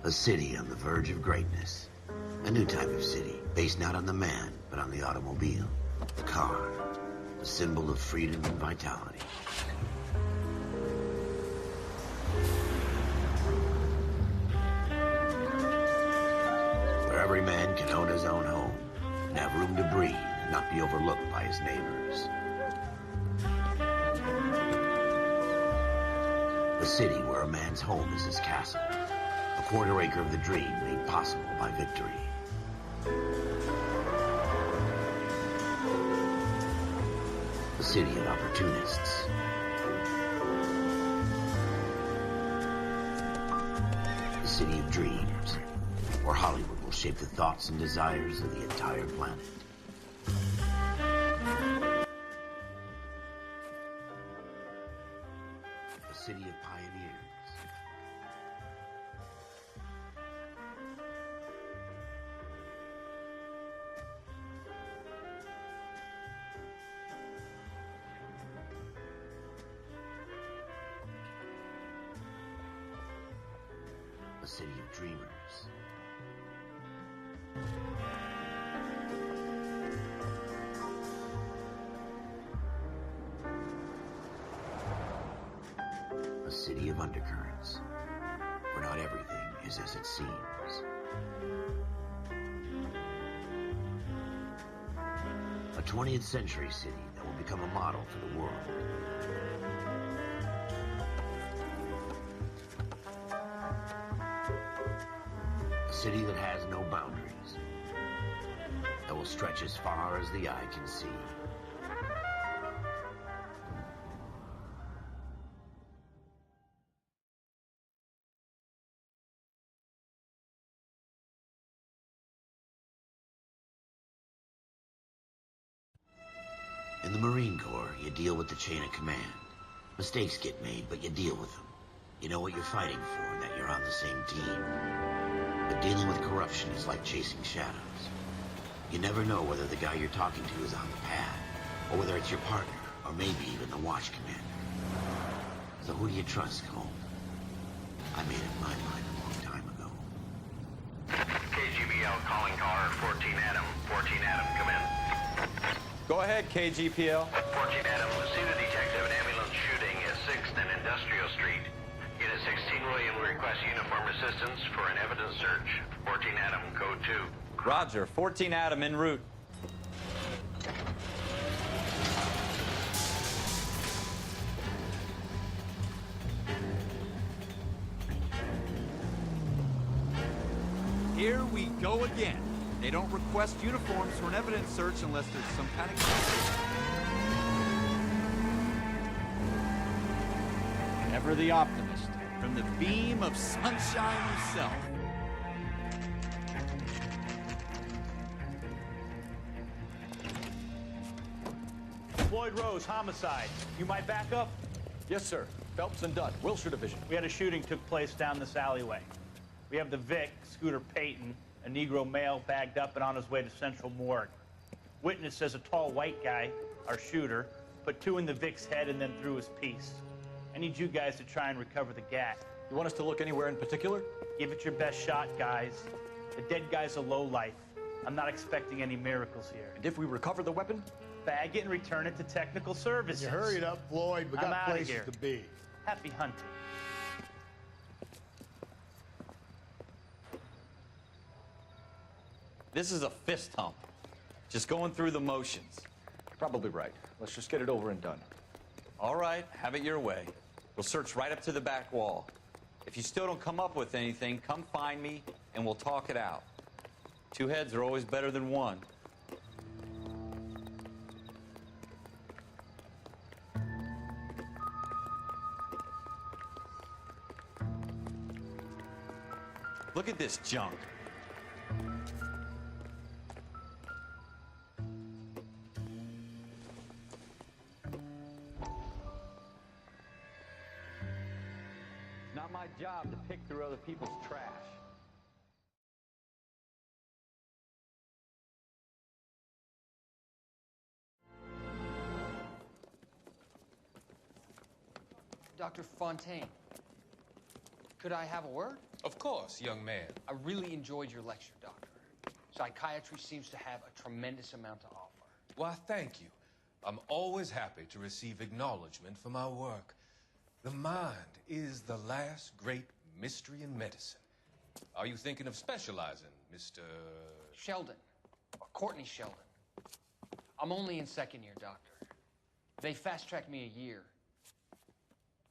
A city on the verge of greatness. A new type of city, based not on the man, but on the automobile. The car. The symbol of freedom and vitality. Where every man can own his own home, and have room to breathe, and not be overlooked by his neighbors. A city where a man's home is his castle. A quarter acre of the dream made possible by victory. A city of opportunists. A city of dreams, where Hollywood will shape the thoughts and desires of the entire planet. A city of pioneers. A city of dreamers. A city of undercurrents, where not everything is as it seems. A 20th century city that will become a model for the world. A city that has no boundaries, that will stretch as far as the eye can see. In the Marine Corps, you deal with the chain of command. Mistakes get made, but you deal with them. You know what you're fighting for and that you're on the same team. But dealing with corruption is like chasing shadows. You never know whether the guy you're talking to is on the pad, or whether it's your partner, or maybe even the watch commander. So who do you trust, Colt? I made up my mind a long time ago. KGBL calling car 14 Adam. 14 Adam, come in. Go ahead, KGPL. 14 Adam, seen a detective in ambulance shooting at 6th and Industrial Street. Unit 16 William requests uniform assistance for an evidence search. 14 Adam, code 2. Roger, 14 Adam en route. Here we go again. They don't request uniforms for an evidence search unless there's some kind of... Ever the optimist, from the beam of sunshine himself. Floyd Rose, homicide. You might back up? Yes, sir. Phelps and Dunn, Wilshire Division. We had a shooting took place down this alleyway. We have the Vic, Scooter Payton, a Negro male bagged up and on his way to Central Morgue. Witness says a tall white guy, our shooter, put 2 in the Vic's head and then threw his piece. I need you guys to try and recover the gat. You want us to look anywhere in particular? Give it your best shot, guys. The dead guy's a lowlife. I'm not expecting any miracles here. And if we recover the weapon? Bag it and return it to technical services. You hurry it up, Floyd. We I'm got outta places here. to be. Happy hunting. This is a fist hump. Just going through the motions. Probably right. Let's just get it over and done. All right, have it your way. We'll search right up to the back wall. If you still don't come up with anything, come find me and we'll talk it out. 2 heads are always better than 1. Look at this junk. It's not my job to pick through other people's trash. Dr. Fontaine. Could I have a word? Of course, young man. I really enjoyed your lecture, Doctor. Psychiatry seems to have a tremendous amount to offer. Why, thank you. I'm always happy to receive acknowledgement for my work. The mind is the last great mystery in medicine. Are you thinking of specializing, Mr. Sheldon, or Courtney Sheldon. I'm only in second year, Doctor. They fast-tracked me a year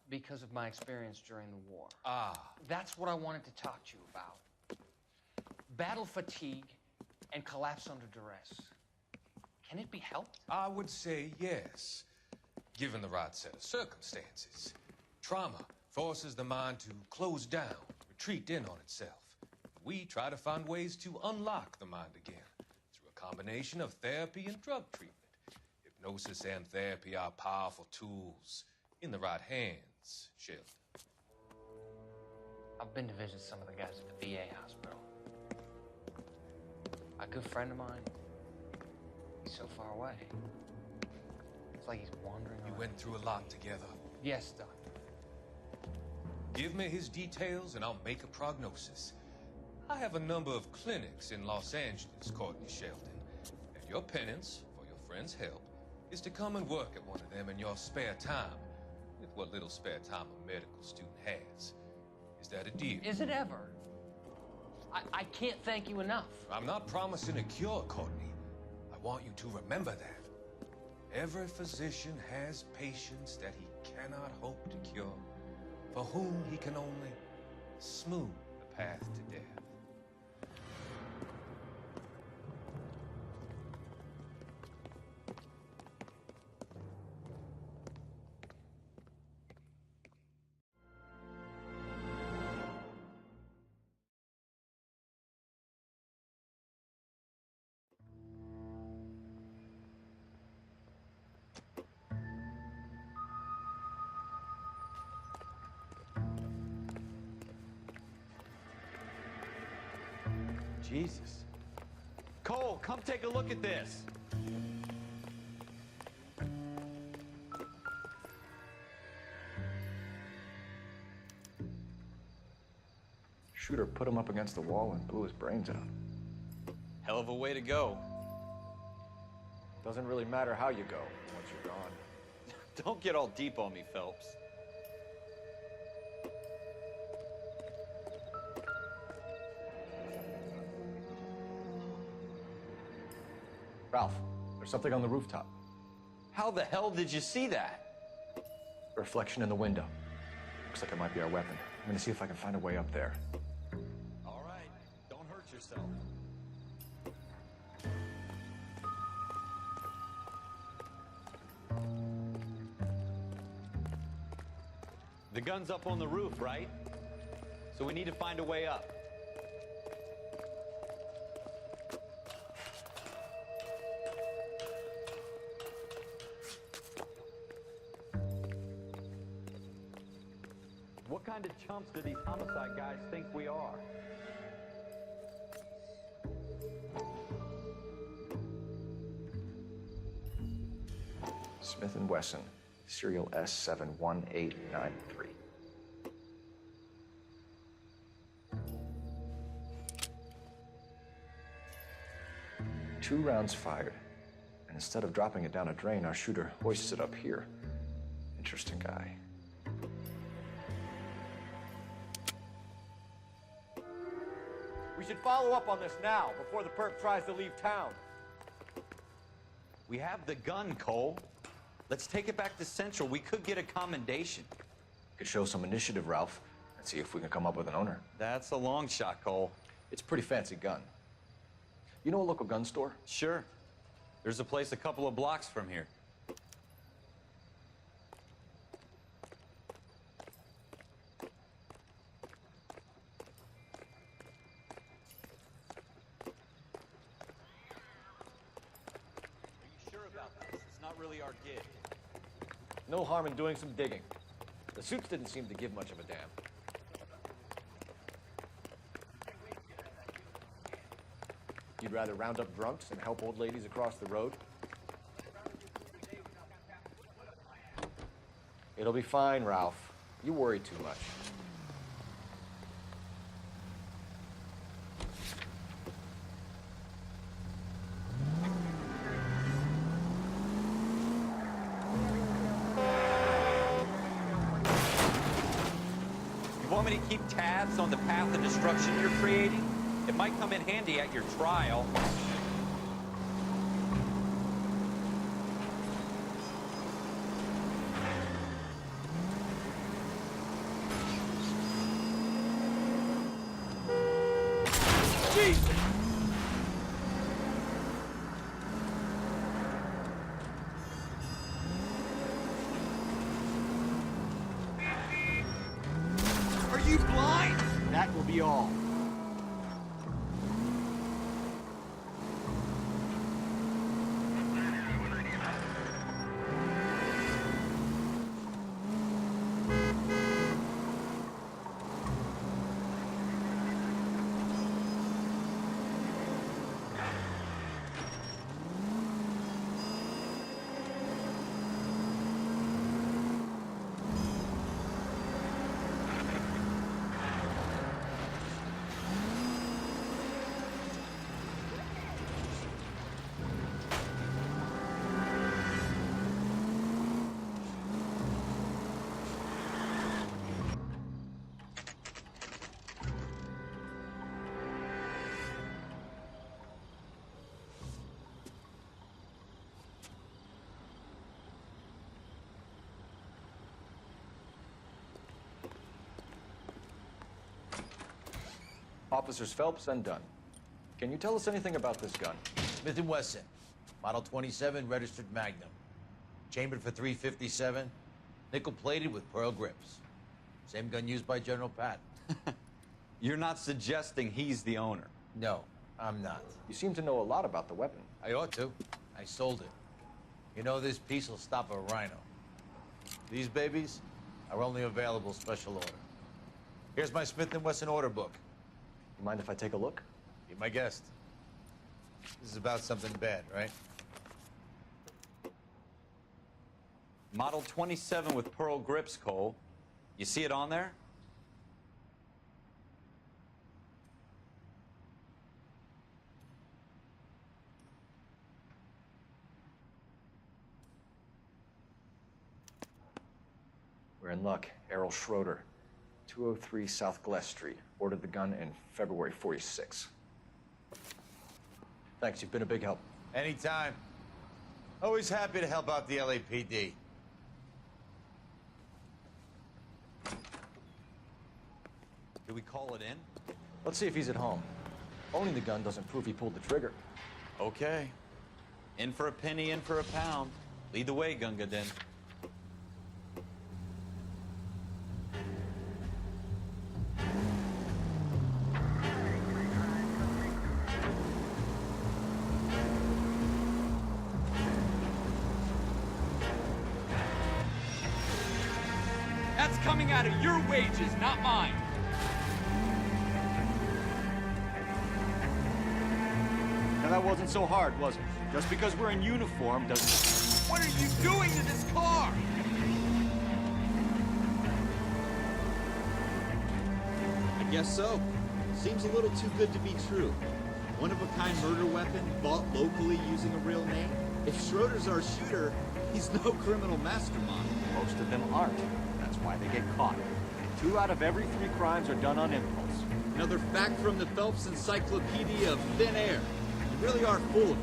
because of my experience during the war. Ah. That's what I wanted to talk to you about. Battle fatigue and collapse under duress. Can it be helped? I would say yes, given the right set of circumstances. Trauma forces the mind to close down, retreat in on itself. We try to find ways to unlock the mind again through a combination of therapy and drug treatment. Hypnosis and therapy are powerful tools in the right hands, Sheldon. I've been to visit some of the guys at the VA hospital. A good friend of mine, he's so far away. It's like he's wandering You around. went through a lot together. Yes, Doctor. Give me his details and I'll make a prognosis. I have a number of clinics in Los Angeles, Courtney Sheldon, and your penance for your friend's help is to come and work at one of them in your spare time, with what little spare time a medical student has. Is that a deal? Is it ever? I can't thank you enough. I'm not promising a cure, Courtney. I want you to remember that. Every physician has patients that he cannot hope to cure, for whom he can only smooth the path to death. Jesus. Cole, come take a look at this. Shooter put him up against the wall and blew his brains out. Hell of a way to go. Doesn't really matter how you go once you're gone. Don't get all deep on me, Phelps. Ralph, there's something on the rooftop. How the hell did you see that? A reflection in the window. Looks like it might be our weapon. I'm gonna see if I can find a way up there. All right, don't hurt yourself. The gun's up on the roof, right? So we need to find a way up. What kind of chumps do these homicide guys think we are? Smith & Wesson, serial S71893. 2 rounds fired, and instead of dropping it down a drain, our shooter hoists it up here. Interesting guy. We should follow up on this now, before the perp tries to leave town. We have the gun, Cole. Let's take it back to Central. We could get a commendation. Could show some initiative, Ralph, and see if we can come up with an owner. That's a long shot, Cole. It's a pretty fancy gun. You know a local gun store? Sure. There's a place a couple of blocks from here. Really our gig. No harm in doing some digging. The suits didn't seem to give much of a damn. You'd rather round up drunks and help old ladies across the road? It'll be fine, Ralph. You worry too much. You want me to keep tabs on the path of destruction you're creating? It might come in handy at your trial. Jesus! Are you blind? That will be all. Officers Phelps and Dunn. Can you tell us anything about this gun? Smith & Wesson, Model 27, registered Magnum. Chambered for .357, nickel-plated with pearl grips. Same gun used by General Patton. You're not suggesting he's the owner? No, I'm not. You seem to know a lot about the weapon. I ought to. I sold it. You know, this piece will stop a rhino. These babies are only available special order. Here's my Smith & Wesson order book. You mind if I take a look? Be my guest. This is about something bad, right? Model 27 with pearl grips, Cole. You see it on there? We're in luck. Errol Schroeder, 203 South Glass Street. Ordered the gun in February '46. Thanks, you've been a big help. Anytime. Always happy to help out the LAPD. Do we call it in? Let's see if he's at home. Owning the gun doesn't prove he pulled the trigger. Okay. In for a penny, in for a pound. Lead the way, Gunga Din. That's coming out of your wages, not mine. Now that wasn't so hard, was it? Just because we're in uniform doesn't... What are you doing to this car? I guess so. Seems a little too good to be true. One-of-a-kind murder weapon bought locally using a real name? If Schroeder's our shooter, he's no criminal mastermind. Most of them aren't. That's why they get caught. 2 out of every 3 crimes are done on impulse. Another fact from the Phelps Encyclopedia of Thin Air. You really are full of it.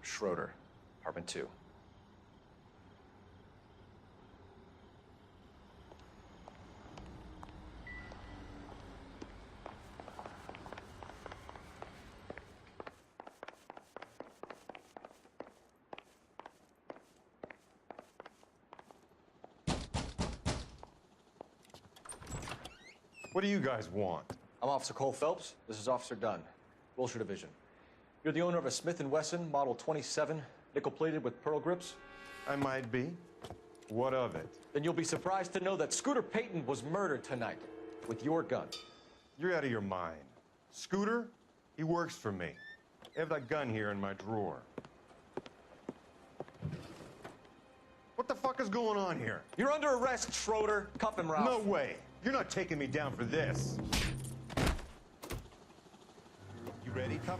Schroeder, apartment 2. What do you guys want? I'm Officer Cole Phelps. This is Officer Dunn, Wilshire Division. You're the owner of a Smith & Wesson Model 27, nickel-plated with pearl grips? I might be. What of it? Then you'll be surprised to know that Scooter Payton was murdered tonight with your gun. You're out of your mind. Scooter? He works for me. I have that gun here in my drawer. What the fuck is going on here? You're under arrest, Schroeder. Cuff him, Ralph. No way. You're not taking me down for this. You ready, Cup?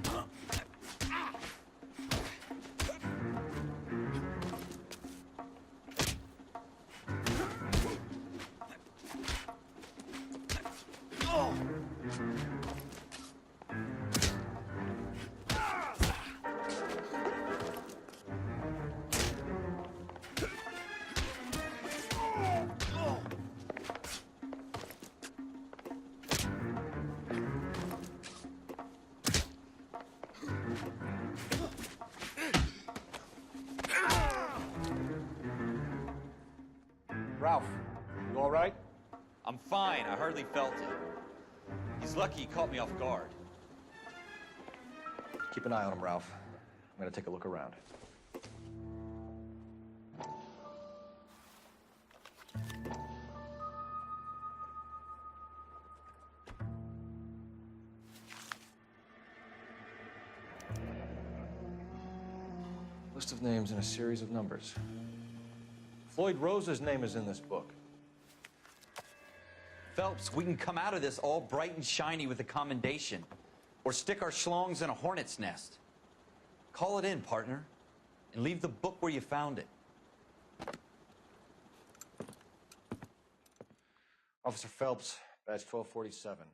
Ralph, you all right? I'm fine. I hardly felt it. He's lucky he caught me off guard. Keep an eye on him, Ralph. I'm gonna take a look around. List of names and a series of numbers. Floyd Rose's name is in this book. Phelps, we can come out of this all bright and shiny with a commendation. Or stick our schlongs in a hornet's nest. Call it in, partner. And leave the book where you found it. Officer Phelps, badge 1247.